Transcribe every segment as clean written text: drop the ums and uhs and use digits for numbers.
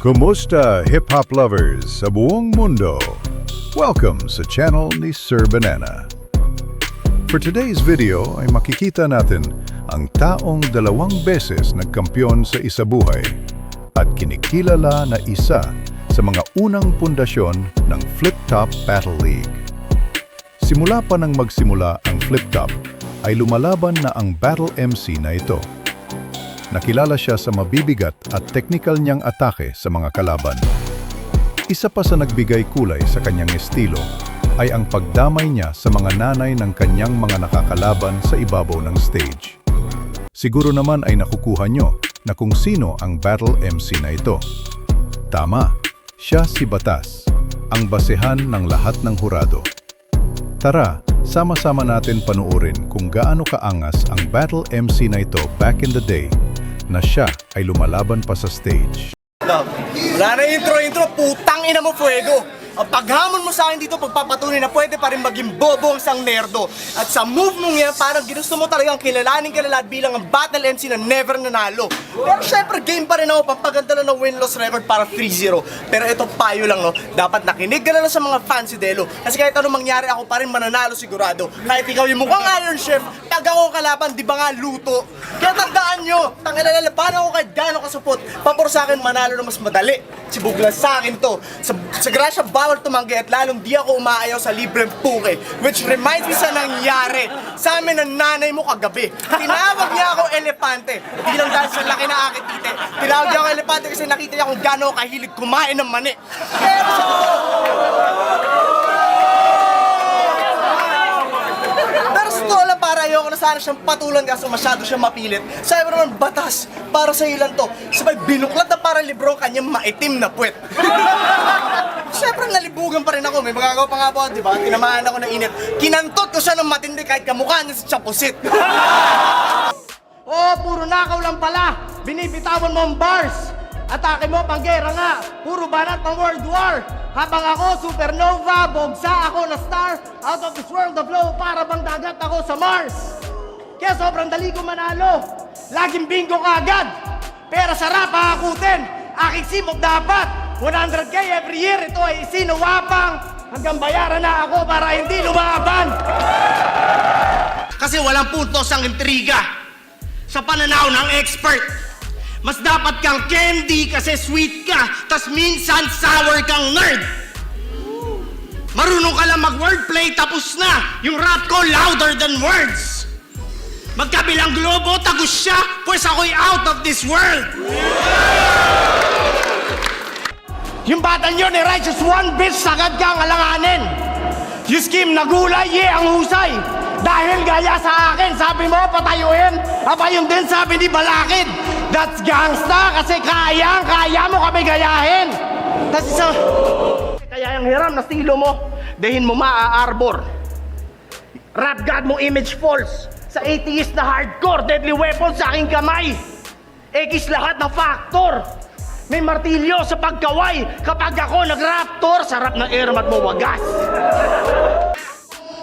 Kumusta hip-hop lovers sa buong mundo? Welcome sa channel ni Sir Banana. For today's video ay makikita natin ang taong 2 beses nagkampiyon sa isabuhay at kinikilala na isa sa mga unang pundasyon ng Flip Top Battle League. Simula pa nang magsimula ang Flip Top ay lumalaban na ang Battle MC na ito. Nakilala siya sa mabibigat at technical niyang atake sa mga kalaban. Isa pa sa nagbigay kulay sa kanyang estilo ay ang pagdamay niya sa mga nanay ng kanyang mga nakakalaban sa ibabaw ng stage. Siguro naman ay nakukuha niyo na kung sino ang Battle MC na ito. Tama, siya si Batas, ang basehan ng lahat ng hurado. Tara, sama-sama natin panuorin kung gaano kaangas ang Battle MC na ito back in the day na siya ay lumalaban pa sa stage. Wala na intro, putang ina mo, Fuego! Ang paghamon mo sa akin dito, pagpapatunay na pwede pa rin maging bobo ang isang nerdo. At sa move mong yan, parang ginusto mo talagang kilalanin bilang ang Battle MC na never nanalo. Pero syempre, game pa rin ako, pampaganda lang ng win-loss record para 3-0. Pero ito payo lang, no? Dapat nakinig ka na lang sa mga fans si Delo. Kasi kahit anong mangyari, ako pa rin mananalo sigurado. Kahit ikaw yung mukhang Iron Chef, pag ako kalaban, di ba nga luto? Kaya tandaan nyo, tangilalaban ako kahit gano'ng kasupot. Papor sa akin, manalo na mas madali. Sibuglas sa akin to. Sa grasya, bawal tumanggi at lalong di ako umaayaw sa libreng puke. Which reminds me sa nangyari sa amin ng nanay mo kagabi. Tinawag niya ako elepante. Di lang dahil sa laki na aking tite. Tinawag niya ako elepante kasi nakita niya kung gano'n ako kahilig kumain ng mani. Pero sa totoo lang, para ayoko na sana siyang patulan kaso masyado siyang mapilit. Sabi mo naman, Batas, para sa ilan to. Sabay binuklat na para libro ang kanyang maitim na puwet. Siyempre nalibugan pa rin ako, may magagawa pa nga po, di ba? Tinamaan ako ng init. Kinantot ko siya ng matindi kahit kamukha niya si Chapusit. Oh, puro nakaw lang pala. Binibitawan mo ang bars. Atake mo, panggera nga. Puro banat pang World War. Habang ako, supernova, bogsa ako na star. Out of this world of flow, para bang dagat ako sa Mars. Kaya sobrang dali ko manalo. Laging bingo ka agad. Pero sarap hahakutin. Aking simok dapat. 100K every year, ito ay isinuwapang. Hanggang bayaran na ako para hindi lumaban. Kasi walang puntos ang intriga sa pananaw ng expert. Mas dapat kang candy kasi sweet ka, tas minsan sour kang nerd. Marunong ka lang mag-wordplay, tapos na. Yung rap ko louder than words. Magkabilang globo, tagus siya, pues ako'y out of this world. Yung batang yun, righteous one bitch, sagad kang alanganin. Yung scheme na gulay, ang husay. Dahil gaya sa akin, sabi mo patayuin. Aba yung din sabi ni Balakid. That's gangsta kasi kaya mo kami gayahin. Tas isa, kaya yung hiram na stilo mo, dahin mo maa-arbor. Rap god mo image false. Sa atheist na hardcore, deadly weapon sa aking kamay. Ekis lahat ng factor. May martilyo sa pagkaway. Kapag ako nag-raptor, sarap ng airmat mo wagas.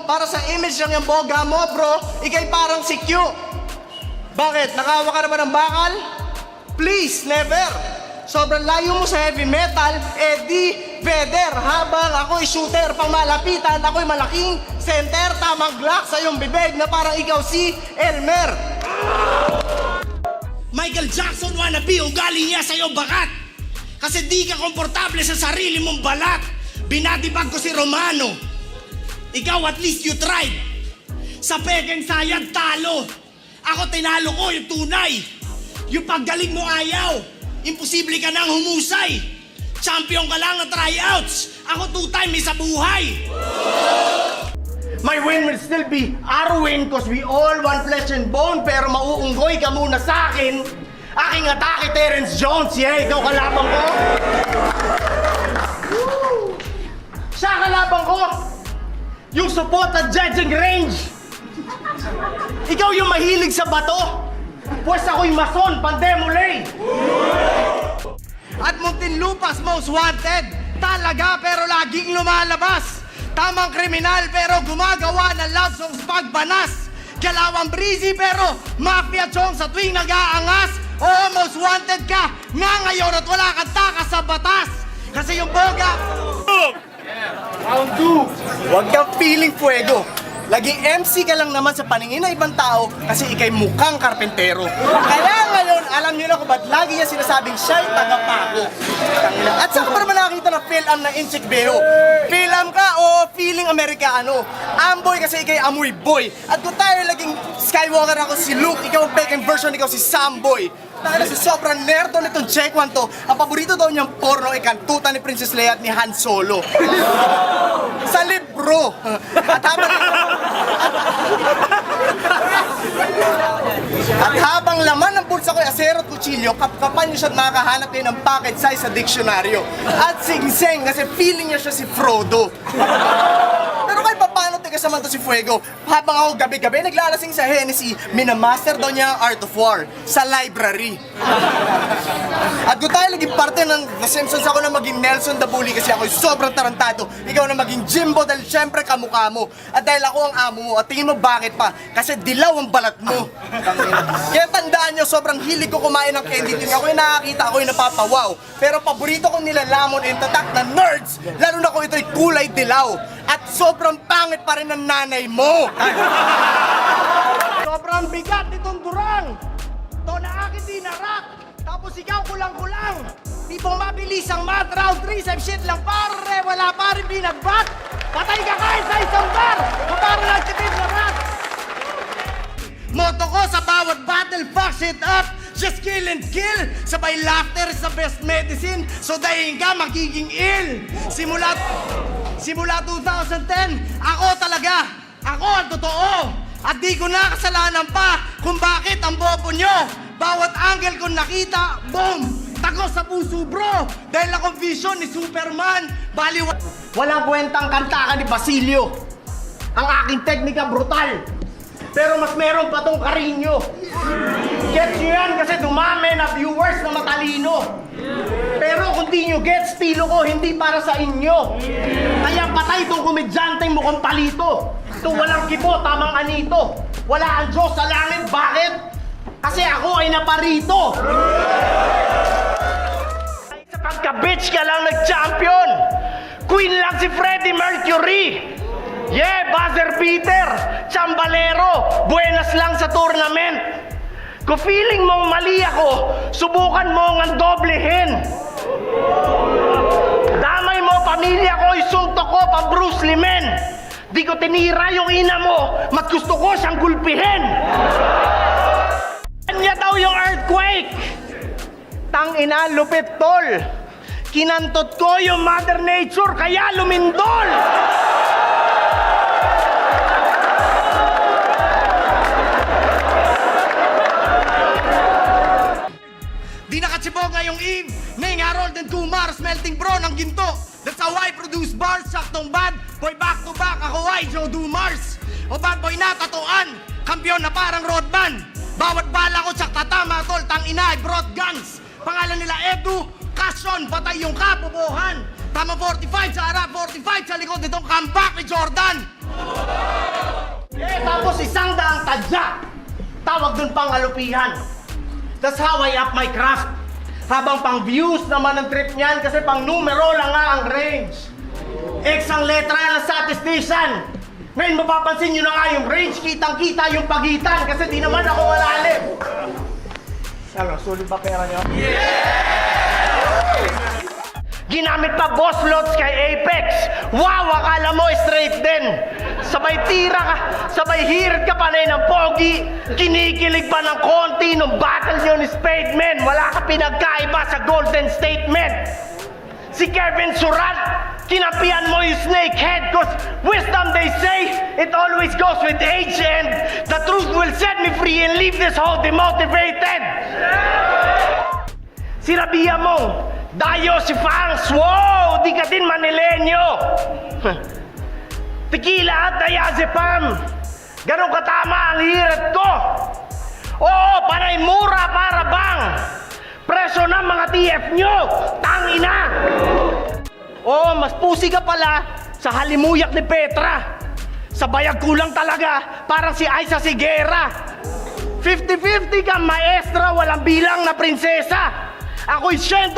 Para sa image lang yung boga mo, bro, ikay parang si Q. Bakit? Nakawa ka na ba ng bakal? Please, never. Sobrang layo mo sa heavy metal, Eddie Vedder. Habang ako'y shooter, pang malapitan, ako'y malaking center, tamang glock sa iyong bibig na parang ikaw si Elmer. Michael Jackson wannabe, ugali niya sa'yo bakat. Kasi di ka komportable sa sarili mong balat. Binadibag ko si Romano. Ikaw at least you tried. Sa pekeng sayad talo. Ako tinalo ko yung tunay. Yung paggaling mo ayaw. Imposible ka nang humusay. Champion ka lang na tryouts. Ako 2-time sa buhay. My win will still be our win cause we all want flesh and bone. Pero mauunggoy ka muna sa akin. Aking atake, Terence Jones. Yeah, ikaw kalaban ko. Siya kalaban ko. Yung support at judging range. Ikaw yung mahilig sa bato. Pues ako'y mason, pandemolay. At Muntinlupa's most wanted. Talaga pero laging lumalabas. Tamang kriminal pero gumagawa ng love songs pagbanas. Galawang breezy pero mafia chong sa tuwing nag-aangas. Oo, most wanted ka nga ngayon at wala kang takas sa batas. Kasi yung boga... Round 2! Huwag kang feeling fuego. Laging MC ka lang naman sa paningin ng ibang tao kasi ikay mukhang karpentero. Kaya ngayon, alam niyo na kung ba't lagi niya sinasabing siya'y tagapako. At saan ka pa naman nakakita na film na Inchik Beho? Film ka o feeling Amerikano? Amboy kasi ikay amoy boy. At kung tayo laging Skywalker ako si Luke, ikaw ang Peking version, ikaw si Samboy. Dahil sa sobrang nerdo nitong Checkwan to, ang paborito daw niyang porno ay kantutan ni Princess Leia at ni Han Solo. Sa libro. At habang laman ng bulsa ko ay asero at kutsilyo, kapkapan niyo siya at makakahanap niyo ng pocket size sa diksyonaryo. At singseng kasi feeling niya siya si Frodo. Pero kahit paano tigas naman to si Fuego, habang ako gabi-gabi naglalasing sa Hennessy, minamaster daw niya ang Art of War sa library. At kung tayo naging parte ng The Simpsons, ako na maging Nelson the Bully kasi ako sobrang tarantado. Ikaw na maging Jimbo dahil syempre kamukha mo. At dahil ako ang amo mo, at tingin mo bakit pa? Kasi dilaw ang balat mo. Kaya tandaan nyo, sobrang hilig ko kumain ng candy tin. Ako yung nakakita, ako yung napapawaw. Pero paborito kong nilalamon and tatak na nerds, lalo na kung ito'y kulay dilaw. At sobrang pangit pa rin ng nanay mo. Sobrang bigat nitong durang. To na akin dinarak. Tapos ikaw kulang-kulang. Di bang mabilis ang mat round 3 sa shit lang pare. Wala pa rin binagbat. Patay ka kahit sa isang bar. Para lang tipid na rat. Moto ko sa bawat battle, fuck shit up. Just kill and kill. Sabay laughter is the best medicine. So dahil ka magiging ill. Simula 2010, ako talaga. Ako ang totoo. At di ko na kasalanan pa kung bakit ang bobo nyo. Bawat angle kong nakita, boom! Tagos sa puso bro. Dahil akong vision ni Superman. Bali, walang kwentang kanta ka ni Basilio. Ang aking teknika brutal. Pero mas meron pa tong Carino. Gets nyo yan kasi dumami na viewers na matalino. Pero kung di nyo gets, estilo ko hindi para sa inyo. Kaya patay itong komedyanteng mukhang palito. Ito walang kibo, tamang anito. Wala ang Diyos sa langit, bakit? Kasi ako ay naparito. Sa pagka-bitch ka lang nag-champion. Queen lang si Freddie Mercury. Yeah, Buzzer Peter, Chambalero, buenas lang sa tournament. Kung feeling mong mali ako, subukan mo ang doblehin. Damay mo, pamilya ko, isuntok ko pa Bruce Lee men. Di ko tinira yung ina mo, mas gusto ko siyang gulpihin. Kanya daw yung earthquake. Tang ina, lupit tol. Kinantot ko yung Mother Nature, kaya lumindol. Di nakatsibog ngayong Eve, Ning Harold and Kumar, smelting bro ng ginto. That's how I produce bars, saktong bad. Boy back to back, ako ay Joe Dumars. O bad boy na tatuan, kampiyon na parang roadman. Bawat bala ko tsak tatama tol, tang ina ay brought guns. Pangalan nila Edu, Kasyon, patay yung kapubuhan. Tama 45 sa harap, 45 sa likod nitong comeback ni Jordan. Tapos isang daang tadya, tawag dun pang alupihan. That's how I up my craft. Habang pang views naman ang trip niyan kasi pang numero lang nga ang range. X ang letra ng statistician. Ngayon mapapansin nyo na nga yung range, kitang-kita yung pagitan kasi di naman ako malalim. Ano, sulit ba pera nyo? Ginamit pa boss lots kay Apex. Wow, akala mo straight din. Sabay tira ka, sabay hirit ka panay ng pogi. Kinikilig pa ng konti nung battle nyo ni Spademan. Wala ka pinagkaiba sa Golden Statement. Si Kevin Surat, kinapian mo yung snakehead. Cause wisdom they say, it always goes with age. And the truth will set me free and leave this whole demotivated. Si Rabia mo, Dayo si Fangs, wow! Di ka din Manilenyo! Tequila at diazepam! Ganon katama ang hirit ko! Oo, panay mura para bang! Preso ng mga TF nyo! Tangina! Oo, mas pusi ka pala sa halimuyak ni Petra! Sa bayag kulang talaga, parang si Aiza Sigera! 50-50 ka maestra, walang bilang na prinsesa! Ako'y 100%.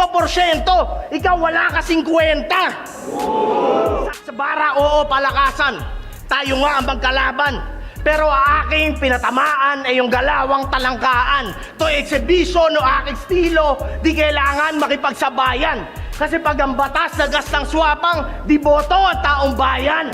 Ikaw wala ka 50. Sa bara, oo, palakasan. Tayo nga ang magkalaban. Pero ang aking pinatamaan ay yung galawang talangkaan. To exhibition o aking estilo, di kailangan makipagsabayan. Kasi pag ang batas na gastang swapang, di boto ang taong bayan.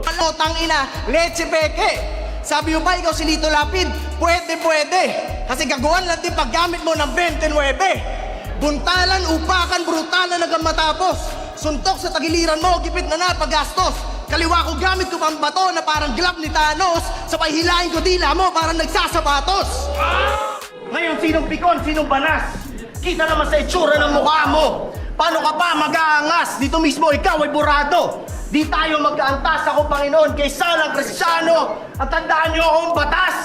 Ano, tangina, leche peke. Sabi mo ba ikaw si Lito Lapid? Pwede. Kasi gagawan lang din paggamit mo ng 29. Buntalan, upakan, brutalan hanggang matapos. Suntok sa tagiliran mo, gipit na paggastos. Kaliwa ko gamit ko pang bato na parang glove ni Thanos. Sabay hilahin ko dila mo parang nagsasapatos. Ngayon, sinong pikon, sinong banas? Kita naman sa itsura ng mukha mo. Paano ka pa mag-aangas? Dito mismo ikaw ay burado. Di tayo mag-aantas, ako Panginoon, kay Salang Kristiyano. At tandaan niyo akong batas.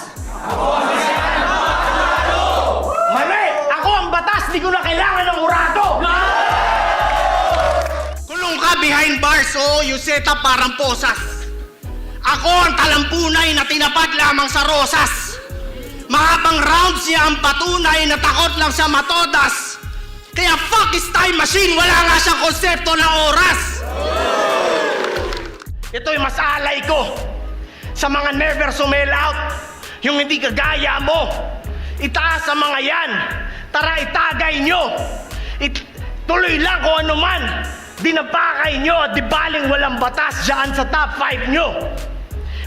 Mali! Ako ang batas, di ko na kailangan ng urado. Kulong ka behind bars, oh, yung setup parang posas. Ako ang talampunay na tinapad lamang sa rosas. Mahabang rounds niya ang patunay na takot lang sa matodas. Kaya fuck is time machine, wala nga siyang konsepto ng oras. Ito'y mas alay ko sa mga never sumel out. Yung hindi kagaya mo. Itaas ang mga yan. Tara, itagay nyo. Tuloy lang kung ano man. Dinapakay nyo, di baling walang batas dyan sa top 5 nyo.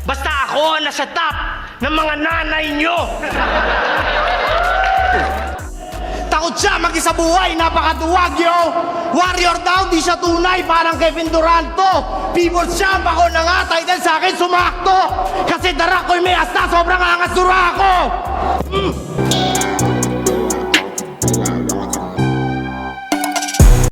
Basta ako nasa top ng mga nanay nyo. Takot siya mag-isa buhay, napakaduwag yo. Warrior daw, di siya tunay, parang Kevin Durant to. People champ ako na nga, title sa akin sumakto. Kasi darak ko'y may asta, sobrang angas dura ako.